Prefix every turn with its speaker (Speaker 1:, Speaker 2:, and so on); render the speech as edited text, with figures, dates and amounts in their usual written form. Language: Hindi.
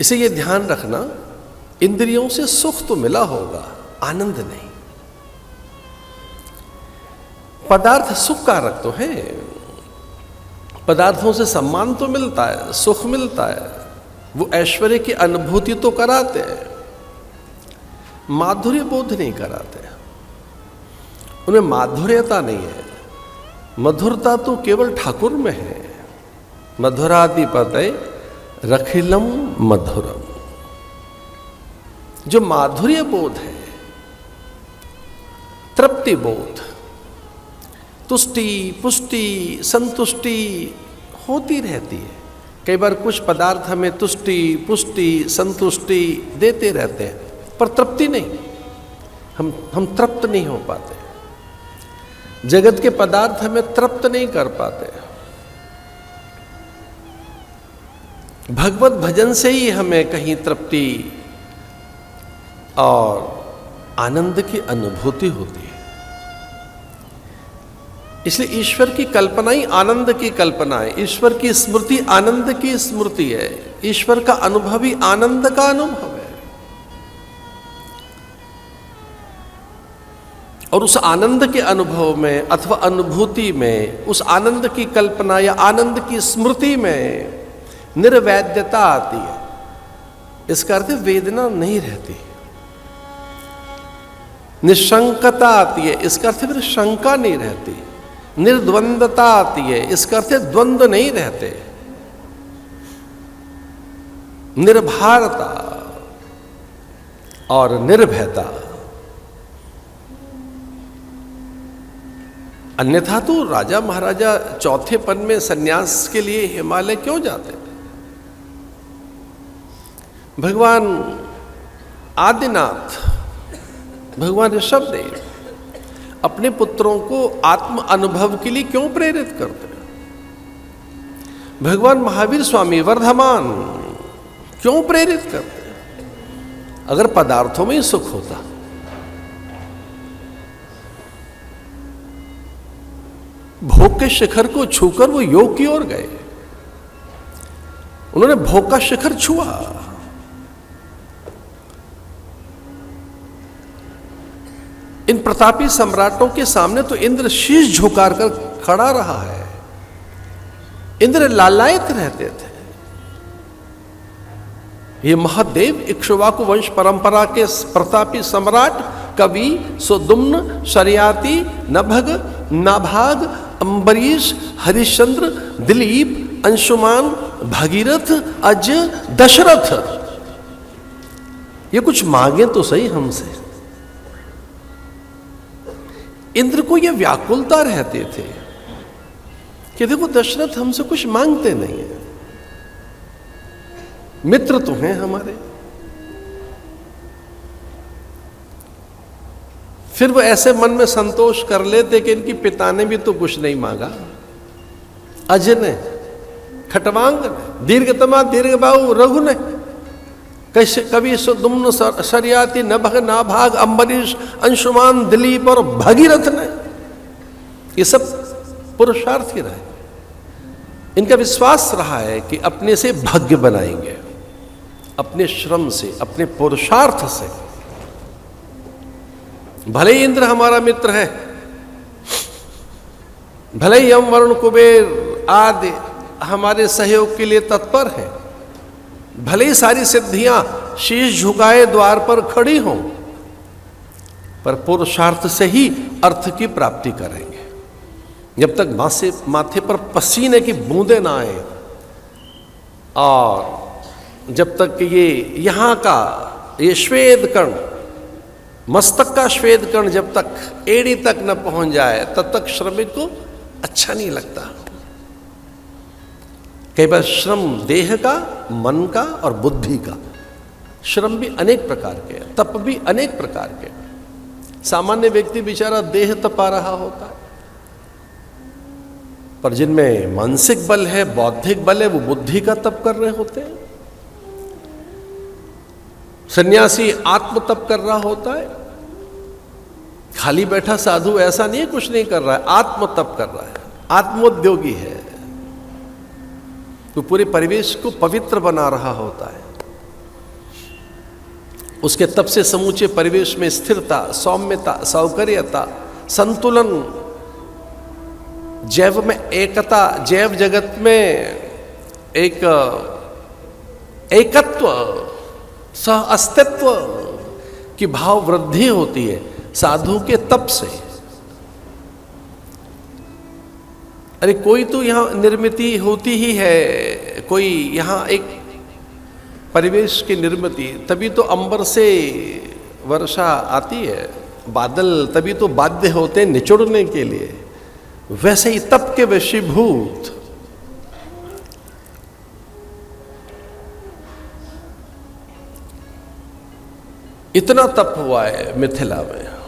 Speaker 1: इसे ये ध्यान रखना, इंद्रियों से सुख तो मिला होगा, आनंद नहीं। पदार्थ सुख कारक तो है, पदार्थों से सम्मान तो मिलता है, सुख मिलता है, वो ऐश्वर्य की अनुभूति तो कराते हैं, माधुर्य बोध नहीं कराते। उनमें माधुर्यता नहीं है, मधुरता तो केवल ठाकुर में है। मधुराधिपतये रखिलम मधुरम। जो माधुर्य बोध है, तृप्ति बोध, तुष्टि पुष्टि संतुष्टि होती रहती है। कई बार कुछ पदार्थ हमें तुष्टि पुष्टि संतुष्टि देते रहते हैं, पर तृप्ति नहीं, हम तृप्त नहीं हो पाते। जगत के पदार्थ हमें तृप्त नहीं कर पाते। भगवत भजन से ही हमें कहीं तृप्ति और आनंद की अनुभूति होती है। इसलिए ईश्वर की कल्पना ही आनंद की कल्पना है, ईश्वर की स्मृति आनंद की स्मृति है, ईश्वर का अनुभव ही आनंद का अनुभव है। और उस आनंद के अनुभव में अथवा अनुभूति में, उस आनंद की कल्पना या आनंद की स्मृति में निर्वैद्यता आती है। इसका अर्थ वेदना नहीं रहती, निशंकता आती है, इसका अर्थ फिर शंका नहीं रहती। निर्द्वंदता आती है, इसका अर्थ द्वंद्व नहीं रहते। निर्भरता और निर्भयता। अन्यथा तो राजा महाराजा चौथे पन में सन्यास के लिए हिमालय क्यों जाते थे? भगवान आदिनाथ, भगवान ऋषभदेव अपने पुत्रों को आत्म अनुभव के लिए क्यों प्रेरित करते हैं? भगवान महावीर स्वामी वर्धमान क्यों प्रेरित करते हैं? अगर पदार्थों में ही सुख होता, भोग के शिखर को छूकर वो योग की ओर गए। उन्होंने भोग का शिखर छुआ। इन प्रतापी सम्राटों के सामने तो इंद्र शीश झुकार कर खड़ा रहा है। इंद्र लालायित रहते थे। ये महादेव इक्ष्वाकु वंश परंपरा के प्रतापी सम्राट कवि सुदुम्न शर्याति नभग नाभाग अम्बरीश हरिश्चंद्र दिलीप अंशुमान भगीरथ अज दशरथ, ये कुछ मांगे तो सही हमसे। इंद्र को ये व्याकुलता रहते थे कि देखो दशरथ हमसे कुछ मांगते नहीं है, मित्र तो हैं हमारे। फिर वो ऐसे मन में संतोष कर लेते कि इनकी पिता ने भी तो कुछ नहीं मांगा। अज ने, खटवांग ने, दीर्घतमा दीर्घबाहु रघु ने, कवि सुदुम्न शर्याति नभग नाभाग अम्बरीश अंशुमान दिलीप और भगीरथ ने, ये सब पुरुषार्थी रहे। इनका विश्वास रहा है कि अपने से भाग्य बनाएंगे, अपने श्रम से, अपने पुरुषार्थ से। भले ही इंद्र हमारा मित्र है, भले ही यम वरुण कुबेर आदि हमारे सहयोग के लिए तत्पर है, भले ही सारी सिद्धियां शीश झुकाए द्वार पर खड़ी हों, पर पुरुषार्थ से ही अर्थ की प्राप्ति करेंगे। जब तक माथे पर पसीने की बूंदें ना आए और जब तक ये यहाँ का ये श्वेत कर्ण, मस्तक का श्वेत कर्ण जब तक एड़ी तक न पहुंच जाए, तब तक श्रमिक को अच्छा नहीं लगता। कई बार श्रम देह का, मन का और बुद्धि का, श्रम भी अनेक प्रकार के, तप भी अनेक प्रकार के। सामान्य व्यक्ति बेचारा देह तपा रहा होता है, पर जिनमें मानसिक बल है, बौद्धिक बल है, वो बुद्धि का तप कर रहे होते हैं। सन्यासी आत्म तप कर रहा होता है। खाली बैठा साधु ऐसा नहीं है कुछ नहीं कर रहा है, आत्म तप कर रहा है, आत्मोद्योगी है। तो पूरे परिवेश को पवित्र बना रहा होता है। उसके तप से समूचे परिवेश में स्थिरता, सौम्यता, सौकर्यता, संतुलन, जैव में एकता, जैव जगत में एक एकत्व, सह अस्तित्व की भाव वृद्धि होती है साधु के तप से। अरे कोई तो यहां निर्मिति होती ही है, कोई यहां एक परिवेश की निर्मिति, तभी तो अंबर से वर्षा आती है, बादल तभी तो बाध्य होते हैं निचोड़ने के लिए। वैसे ही तप के वशीभूत इतना तप हुआ है मिथिला में।